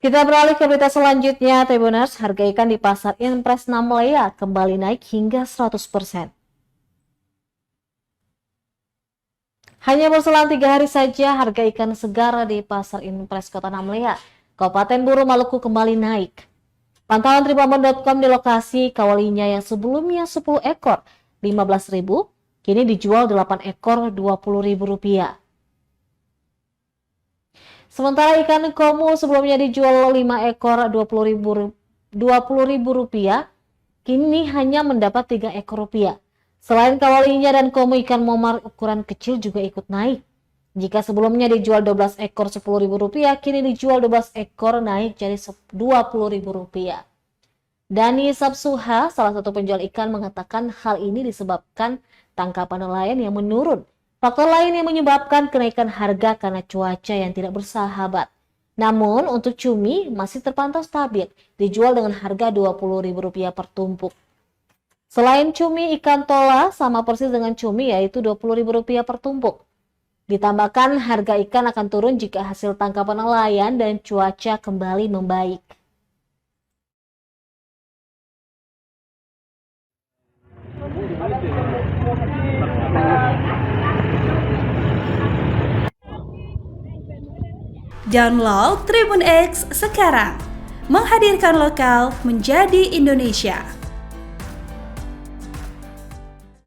Kita beralih ke berita selanjutnya, Tribuners. Harga ikan di pasar Impres Namlea kembali naik hingga 100%. Hanya berselang 3 hari saja, harga ikan segar di pasar Impres Kota Namlea, Kabupaten Buru Maluku kembali naik. Pantauan tribunnews.com di lokasi kawalinya yang sebelumnya 10 ekor 15.000, kini dijual 8 ekor Rp20.000. Sementara ikan komu sebelumnya dijual 5 ekor Rp20.000, kini hanya mendapat 3 ekor rupiah. Selain kawalinya dan komu, ikan momar ukuran kecil juga ikut naik. Jika sebelumnya dijual 12 ekor Rp10.000, kini dijual 12 ekor naik jadi Rp20.000. Dani Sabsuha, salah satu penjual ikan, mengatakan hal ini disebabkan tangkapan nelayan yang menurun. Faktor lain yang menyebabkan kenaikan harga karena cuaca yang tidak bersahabat. Namun untuk cumi masih terpantau stabil, dijual dengan harga Rp20.000 per tumpuk. Selain cumi, ikan tola sama persis dengan cumi, yaitu Rp20.000 per tumpuk. Ditambahkan harga ikan akan turun jika hasil tangkapan nelayan dan cuaca kembali membaik. Download Tribun X sekarang, menghadirkan lokal menjadi Indonesia.